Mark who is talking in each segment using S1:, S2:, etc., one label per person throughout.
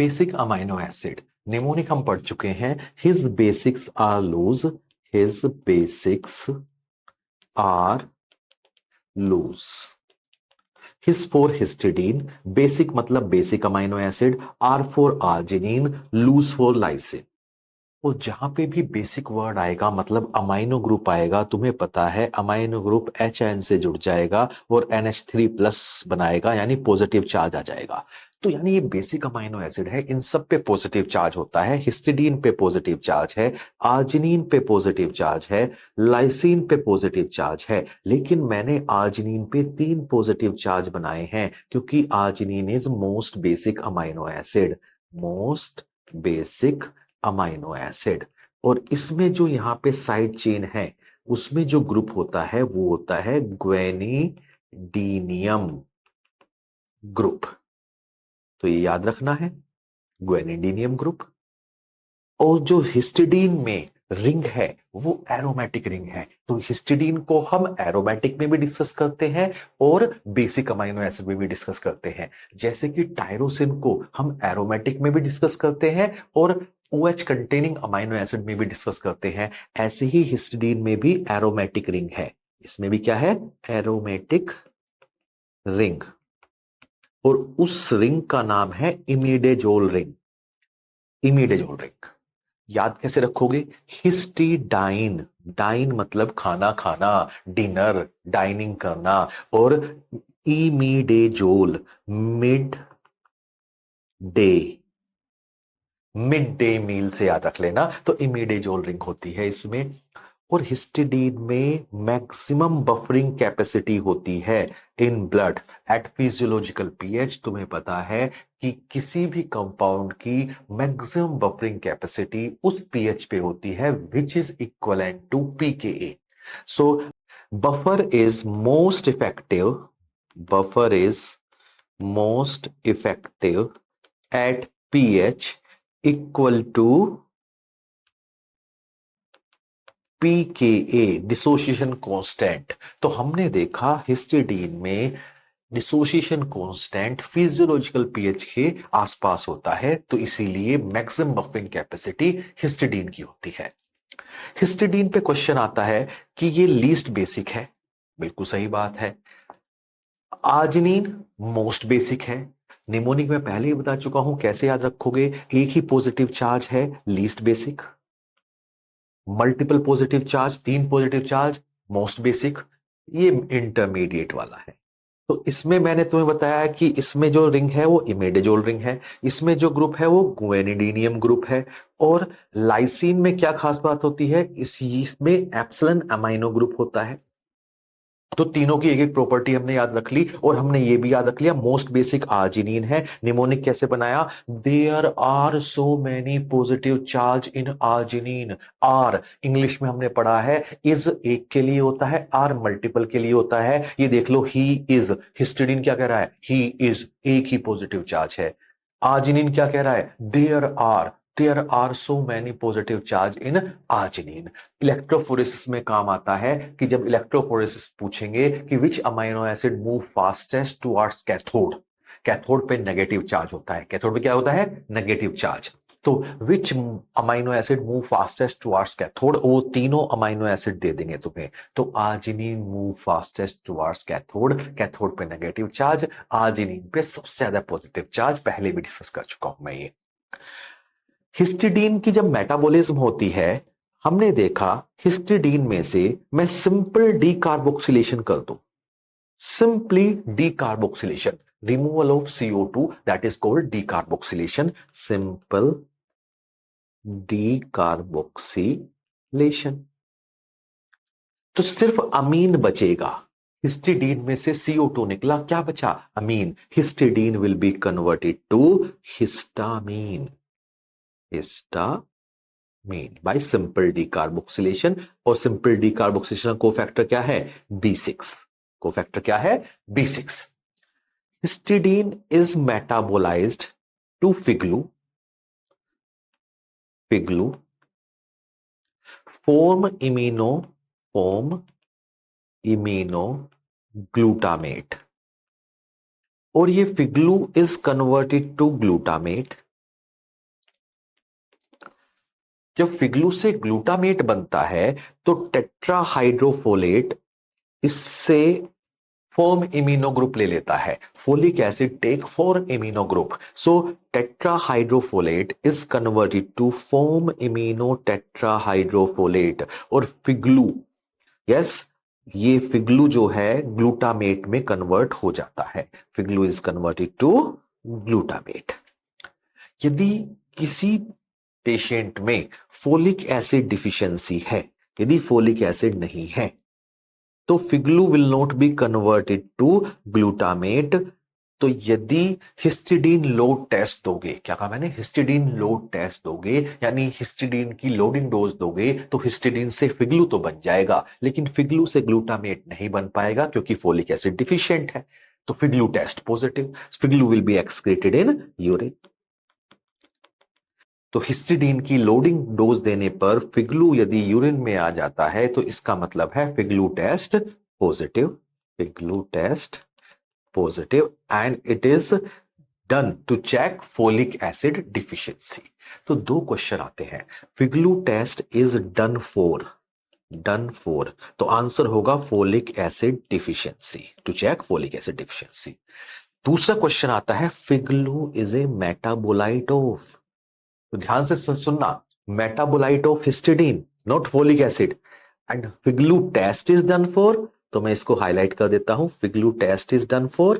S1: Basic amino acid mnemonic हम पढ़ चुके हैं। His basics are loose, his basics are loose. His for histidine, basic मतलब basic amino acid, R for arginine, loose for lysine. तो जहां पे भी बेसिक वर्ड आएगा मतलब अमाइनो ग्रुप आएगा, तुम्हें पता है अमाइनो ग्रुप HN से जुड़ जाएगा और NH3 प्लस बनाएगा, यानी पॉजिटिव चार्ज आ जाएगा। तो यानी ये बेसिक अमाइनो एसिड है, इन सब पे पॉजिटिव चार्ज होता है। हिस्टिडीन पे पॉजिटिव चार्ज है, आर्जिनिन पे पॉजिटिव चार्ज है, लाइसिन पे पॉजिटिव चार्ज है। लेकिन मैंने आर्जिनिन पे 3 पॉजिटिव चार्ज बनाए हैं क्योंकि arginine is most basic amino acid, most basic amino acid. और इसमें जो यहां पे साइड चेन है उसमें जो ग्रुप होता है वो होता है ग्वेनिडीनियम ग्रुप। तो ये याद रखना है, ग्वेनिडीनियम ग्रुप। और जो हिस्टिडीन में रिंग है वो एरोमेटिक रिंग है। तो हिस्टिडीन को हम एरोमेटिक में भी डिस्कस करते हैं और बेसिक अमाइनो एसिड में भी डिस्कस करते हैं। जैसे कि टायरोसिन को हम एरोमेटिक में भी डिस्कस करते हैं और OH कंटेनिंग अमाइनो एसिड में भी डिस्कस करते हैं, ऐसे ही हिस्टिडीन में भी एरोमेटिक रिंग है। इसमें भी क्या है? Aromatic ring. और उस रिंग का नाम है इमिडेजोल रिंग। इमिडेजोल रिंग याद कैसे रखोगे? हिस्टिडाइन, डाइन मतलब खाना खाना, डिनर, डाइनिंग करना। और imidazole mid day, mid day meal से याद रख लेना। तो इमीडेजोल रिंग होती है इसमें। और हिस्टिडीन में मैक्सिमम बफरिंग कैपेसिटी होती है in blood eight physiological pH. तुम्हें पता है कि किसी भी कंपाउंड की मैक्सिमम बफरिंग कैपेसिटी उस पीएच पे होती है which is equivalent to pKa। So buffer is most effective, buffer is most effective eight pH equal to pKa, dissociation constant. तो हमने देखा हिस्टिडीन में डिसोसिएशन कांस्टेंट फिजियोलॉजिकल पीएच के आसपास होता है, तो इसीलिए मैक्सिमम बफरिंग कैपेसिटी हिस्टिडीन की होती है। हिस्टिडीन पे क्वेश्चन आता है कि ये लीस्ट बेसिक है, बिल्कुल सही बात है। आर्जिनिन मोस्ट बेसिक है। निमोनिक में पहले ही बता चुका हूं, कैसे याद रखोगे? एक ही पॉजिटिव चार्ज है, least basic. Multiple positive charge, 3 positive charge, most basic. ये इंटरमीडिएट वाला है। तो इसमें मैंने तुम्हें बताया कि इसमें जो रिंग है वो इमेडेजोल रिंग है, इसमें जो ग्रुप है वो गुएनिडीनियम ग्रुप है। और लाइसिन में क्या खास बात होती है? इसमें एप्सिलॉन अमाइनो ग्रुप होता है। तो तीनों की एक एक प्रॉपर्टी हमने याद रख ली और हमने ये भी याद रख लिया मोस्ट बेसिक आर्जिनिन है। निमोनिक कैसे बनाया? There are so many positive charge in arginine. R English में हमने पढ़ा है, इज एक के लिए होता है, आर मल्टीपल के लिए होता है। ये देख लो, ही इज। हिस्टिडीन क्या कह रहा है? ही इज, एक ही पॉजिटिव चार्ज है। आर्जिनिन क्या कह रहा है? There are so many positive charge in arginine. Electrophoresis में काम आता है कि जब इलेक्ट्रोफोरेसिस पूछेंगे कि which amino acid move fastest towards cathode, cathode पे नेगेटिव चार्ज होता है। कैथोड पे क्या होता है? Negative charge. तो which amino acid move fastest towards cathode, वो तीनों अमाइनो एसिड दे देंगे तुम्हें। तो arginine move fastest towards cathode, cathode पे नेगेटिव चार्ज, आर्जिनिन पे सबसे ज्यादा पॉजिटिव चार्ज। पहले भी डिस्कस कर चुका हूं मैं ये। हिस्टिडीन की जब मेटाबॉलिज्म होती है, हमने देखा हिस्टिडीन में से मैं सिंपल डीकार्बोक्सिलेशन कर दूं, simply decarboxylation, removal of CO2, that is called decarboxylation, simple decarboxylation. तो सिर्फ अमीन बचेगा। हिस्टिडीन में से CO2 निकला, क्या बचा? Amine. Histidine will be converted to histamine, histamine by simple decarboxylation. और सिंपल डीकार्बोक्सिलेशन कोफैक्टर क्या है? B6। कोफैक्टर क्या है? B6। Histidine is metabolized to FIGLU formimino glutamate. और ये FIGLU is converted to glutamate जब फिगलू से glutamate बनता है तो टेट्राहाइड्रोफोलेट इससे फॉर्म इमिनो ग्रुप ले लेता है. Folic acid take 4 imino group. So tetrahydrofolate is converted to formimino tetrahydrofolate. और फिगलू, यस, ये फिगलू जो है ग्लूटामेट में कन्वर्ट हो जाता है. FIGLU is converted to glutamate. यदि किसी पेशेंट में फोलिक एसिड डिफिशियंसी है, यदि फोलिक एसिड नहीं है, तो FIGLU will not be converted to glutamate. तो यदि हिस्टिडीन लोड टेस्ट दोगे, क्या कहा मैंने, हिस्टिडीन लोड टेस्ट दोगे, यानी हिस्टिडीन की लोडिंग डोज दोगे, तो हिस्टिडीन से फिगलू तो बन जाएगा, लेकिन फिगलू से ग्लूटामेट नहीं बन पाएगा क्योंकि फोलिक एसिड डिफिशिएंट है. तो FIGLU test positive, FIGLU will be excreted in urine. तो हिस्टिडीन की लोडिंग डोज देने पर फिगलू यदि यूरिन में आ जाता है तो इसका मतलब है FIGLU test positive. FIGLU test positive and it is done to check folic acid deficiency. तो दो क्वेश्चन आते हैं. FIGLU test is done for, तो आंसर होगा folic acid deficiency, to check folic acid deficiency. दूसरा क्वेश्चन आता है FIGLU is a metabolite of. तो ध्यान से सुनना, metabolite of histidine, not folic acid. And FIGLU test is done for, तो मैं इसको हाईलाइट कर देता हूं, FIGLU test is done for,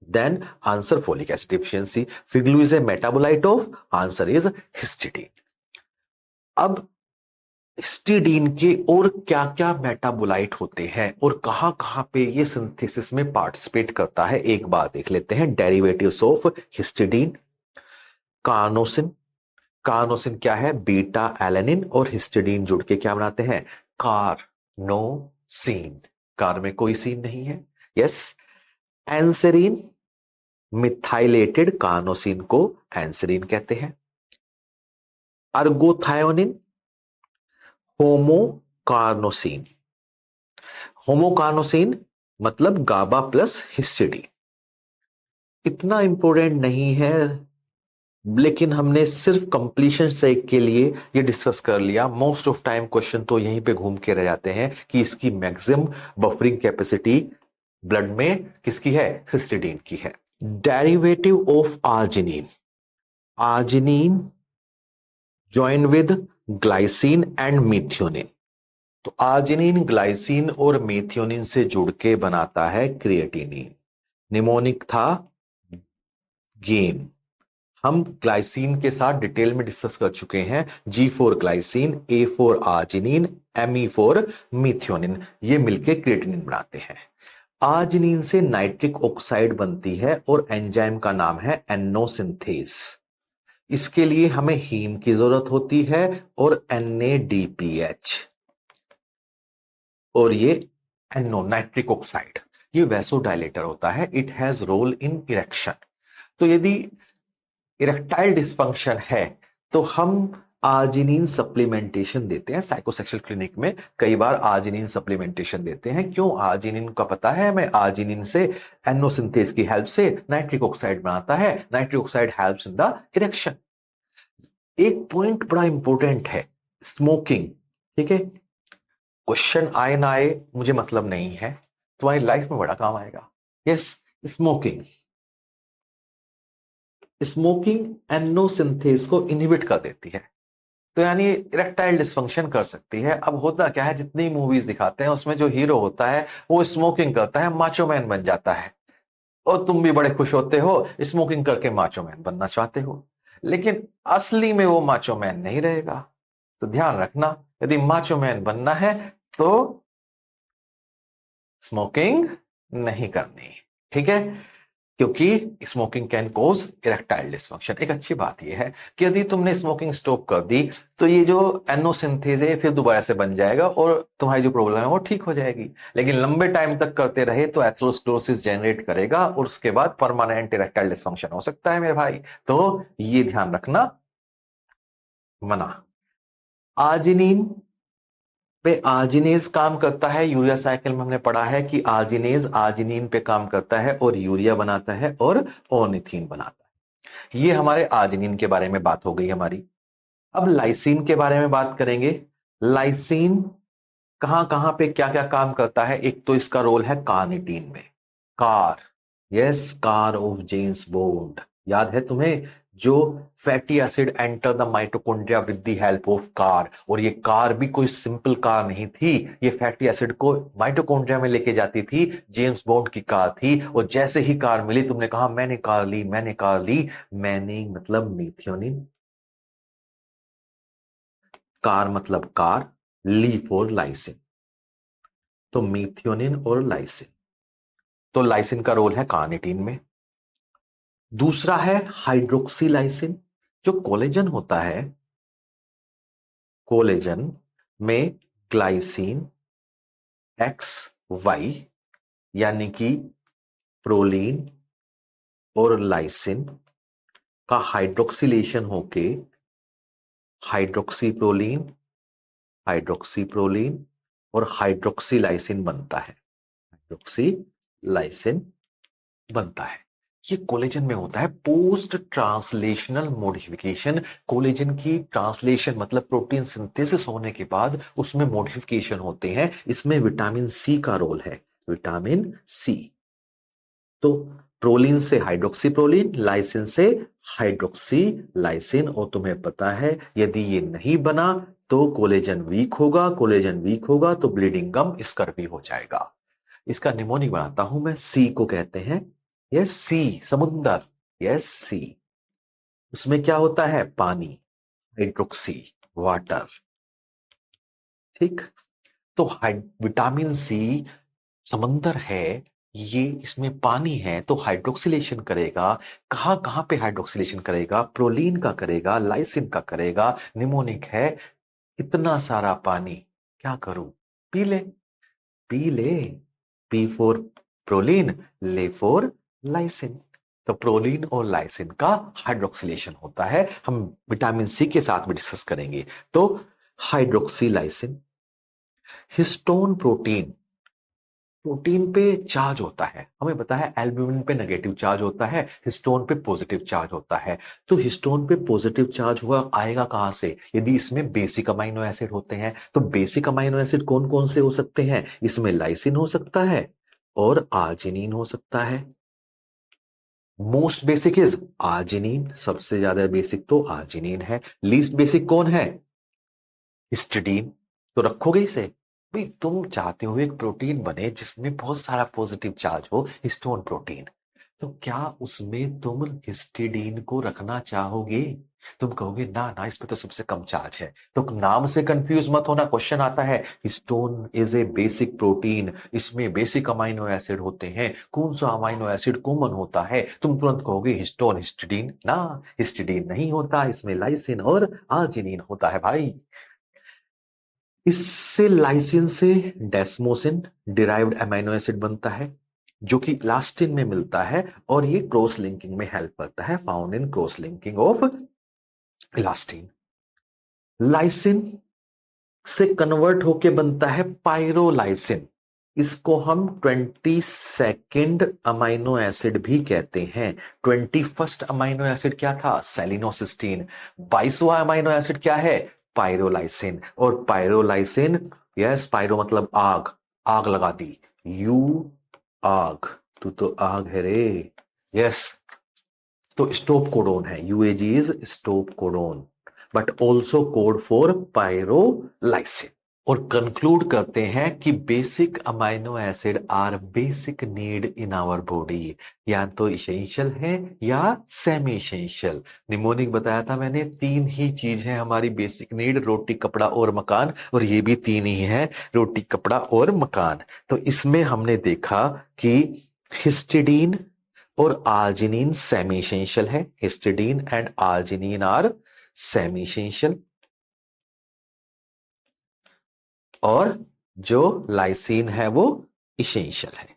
S1: then answer folic acid deficiency. FIGLU is a metabolite of, answer is histidine. अब histidine के और क्या क्या मेटाबोलाइट होते हैं और कहां कहां पे ये सिंथेसिस में पार्टिसिपेट करता है, एक बार देख लेते हैं. Derivatives of histidine, carnosine. Carnosine क्या है, बीटा एलेनिन और हिस्टिडीन जुड़ के क्या बनाते हैं, कार्नोसिन. कार में कोई सीन नहीं है, यस. एंसेरीन, मिथाइलेटेड कार्नोसिन को एंसेरीन कहते हैं. अर्गोथायोनिन, होमोकार्नोसिन. होमोकार्नोसिन मतलब गाबा प्लस हिस्टिडीन. इतना इंपॉर्टेंट नहीं है, लेकिन हमने सिर्फ कंप्लीशन सेक के लिए ये डिस्कस कर लिया. मोस्ट ऑफ टाइम क्वेश्चन तो यहीं पे घूम के रह जाते हैं कि इसकी मैक्सिमम बफरिंग कैपेसिटी ब्लड में किसकी है, हिस्टिडीन की है. Derivative of arginine, arginine join with glycine and methionine. तो आर्जिनिन ग्लाइसिन और मिथियोनिन से जुड़ के बनाता है क्रिएटिनिन. निमोनिक था गेम. हम ग्लाइसिन के साथ डिटेल में डिस्कस कर चुके हैं. G4 glycine, A4 arginine, Me4 methionine, ये मिलके क्रिएटिनिन बनाते हैं. आर्जिनिन से नाइट्रिक ऑक्साइड बनती है और एंजाइम का नाम है एनोसिंथेस. इसके लिए हमें हीम की जरूरत होती है और NADPH. और ये एनो नाइट्रिक ऑक्साइड ये वैसोडाइलेटर होता है. It has role in erection. तो यदि इरेक्टाइल डिस्फंक्शन है तो हम आर्जिनिन सप्लीमेंटेशन देते हैं. साइकोसेक्सुअल क्लिनिक में कई बार आर्जिनिन सप्लीमेंटेशन देते हैं. क्यों, आर्जिनिन का पता है हमें, आर्जिनिन से एनोसिंथेस की हेल्प से नाइट्रिक ऑक्साइड बनाता है. Nitric oxide helps in the erection. एक पॉइंट बड़ा इंपॉर्टेंट है, स्मोकिंग. ठीक है, क्वेश्चन आए ना आए मुझे मतलब नहीं है, तुम्हारी लाइफ में बड़ा काम आएगा. Yes, smoking. स्मोकिंग एनोसिंथेस को इनहिबिट कर देती है, तो यानी इरेक्टाइल डिस्फंक्शन कर सकती है. अब होता क्या है, जितनी मूवीज दिखाते हैं उसमें जो हीरो होता है वो स्मोकिंग करता है, माचो मैन बन जाता है, और तुम भी बड़े खुश होते हो, स्मोकिंग करके माचो मैन बनना चाहते हो. लेकिन असली में वो माचो मैन नहीं रहेगा. तो ध्यान रखना, यदि माचो मैन बनना है तो स्मोकिंग नहीं करनी. ठीक है, क्योंकि smoking can cause erectile dysfunction. एक अच्छी बात यह है कि यदि तुमने स्मोकिंग स्टॉप कर दी तो ये जो एनोसिंथेज है फिर दोबारा से बन जाएगा और तुम्हारी जो प्रॉब्लम है वो ठीक हो जाएगी. लेकिन लंबे टाइम तक करते रहे तो एथेरोस्क्लेरोसिस जनरेट करेगा और उसके बाद परमानेंट इरेक्टाइल डिस्फंक्शन हो सकता है मेरे भाई. तो ये ध्यान रखना, मना. आर्जिनिन पे आर्जिनेज काम करता है. यूरिया साइकिल में हमने पढ़ा है कि आर्जिनेज आर्जिनिन पे काम करता है और यूरिया बनाता है और ऑर्निथीन बनाता है. ये हमारे आर्जिनिन के बारे में बात हो गई हमारी. अब लाइसीन के बारे में बात करेंगे। लाइसीन कहां कहां पे क्या क्या काम करता है? एक तो इसका रोल है कार्निटीन में। Car, yes, car of James bond, याद है तुम्हें? जो fatty acid enter the mitochondria with the help of car, और ये कार भी कोई सिंपल कार नहीं थी, ये फैटी एसिड को माइटोकॉन्ड्रिया में लेके जाती थी। जेम्स बॉन्ड की कार थी, और जैसे ही कार मिली तुमने कहा मैंने कार ली, मैंने कार ली। मैंने मतलब मीथियोनिन, कार मतलब कार, ली फॉर लाइसिन, तो मीथियोनिन और लाइसिन। तो लाइसिन का रोल है कार्निटीन में। दूसरा है हाइड्रोक्सीलाइसिन। जो कोलेजन होता है, कोलेजन में ग्लाइसिन एक्स वाई, यानी कि प्रोलीन और लाइसिन का हाइड्रोक्सिलेशन होके हाइड्रोक्सीप्रोलीन, हाइड्रोक्सीप्रोलीन और हाइड्रोक्सीलाइसिन बनता है, हाइड्रोक्सीलाइसिन बनता है। ये कोलेजन में होता है। पोस्ट ट्रांसलेशनल मॉडिफिकेशन, कोलेजन की ट्रांसलेशन मतलब प्रोटीन सिंथेसिस होने के बाद उसमें मॉडिफिकेशन होते हैं। इसमें विटामिन सी का रोल है, विटामिन सी। तो प्रोलीन से हाइड्रोक्सीप्रोलीन, लाइसिन से हाइड्रोक्सी लाइसिन, और तुम्हें पता है यदि ये नहीं बना तो कोलेजन वीक होगा, कोलेजन वीक होगा तो ब्लीडिंग गम स्कर्वी हो जाएगा। इसका निमोनिक बनाता हूं मैं, सी को कहते हैं, यस सी, समुंदर, यस सी। उसमें क्या होता है? पानी, हाइड्रोक्सी, वाटर, ठीक। तो विटामिन सी समंदर है, ये इसमें पानी है तो हाइड्रोक्सिलेशन करेगा। कहां कहां पे हाइड्रोक्सिलेशन करेगा? प्रोलीन का करेगा, लाइसिन का करेगा। निमोनिक है, इतना सारा पानी क्या करूं? पी ले, पी ले। पी फोर प्रोलीन, ले फोर लाइसिन। तो प्रोलीन और लाइसिन का हाइड्रोक्सिलेशन होता है, हम विटामिन सी के साथ में डिस्कस करेंगे। तो हाइड्रोक्सीलाइसिन, हिस्टोन प्रोटीन, प्रोटीन पे चार्ज होता है, हमें पता है एल्ब्यूमिन पे नेगेटिव चार्ज होता है, हिस्टोन पे पॉजिटिव चार्ज होता है। तो हिस्टोन पे पॉजिटिव चार्ज हुआ आएगा कहां से? यदि इसमें बेसिक अमाइनो एसिड होते हैं, तो बेसिक अमाइनो एसिड कौन कौन से हो सकते हैं? इसमें लाइसिन हो सकता है और आर्जिनिन हो सकता है। मोस्ट बेसिक इज आर्जिनिन, सबसे ज्यादा बेसिक तो आर्जिनिन है। लीस्ट बेसिक कौन है? हिस्टिडीन। तो रखोगे इसे? भाई तुम चाहते हो एक प्रोटीन बने जिसमें बहुत सारा पॉजिटिव चार्ज हो, हिस्टोन प्रोटीन, तो क्या उसमें तुम हिस्टिडीन को रखना चाहोगे? तुम कहोगे ना ना, इसमें तो सबसे कम चार्ज है। तो नाम से कंफ्यूज मत होना, क्वेश्चन आता है histone is a basic protein, इसमें बेसिक अमाइनो एसिड होते हैं, कौन सा अमाइनो एसिड कॉमन होता है? तुम तुरंत कहोगे हिस्टोन, हिस्टिडीन ना, हिस्टिडीन नहीं होता, इसमें लाइसिन और आर्जिनिन होता है भाई। इससे लाइसिन से डेस्मोसिन डिराइव्ड अमीनो एसिड बनता है, जो कि इलास्टिन में मिलता है, और ये क्रॉस लिंकिंग में हेल्प करता है, found in cross linking of elastin. Lysine से कन्वर्ट होके बनता है पायरोलाइसिन, इसको हम 22nd अमाइनो एसिड भी कहते हैं। 21st अमाइनो एसिड क्या था? सेलिनोसिस्टीन। 22वां अमाइनो एसिड क्या है? पायरोलाइसिन। और पायरोलाइसिन, यस, पायरो मतलब आग, आग लगा दी, यू आग, तू तो आग है रे, यस। तो स्टॉप कोडोन है, UAG is stop codon, but also code for pyrrolysine. और कंक्लूड करते हैं कि basic amino acid are basic need in our body, या तो इसेंशियल है या सेमी इसेंशियल। निमोनिक बताया था मैंने, तीन ही चीज है हमारी बेसिक नीड, रोटी कपड़ा और मकान, और ये भी तीन ही है, रोटी कपड़ा और मकान। तो इसमें हमने देखा कि हिस्टिडीन और आर्जिनिन सेमी इसेंशियल है, histidine and arginine are semi essential, और जो लाइसिन है वो इसेंशियल है।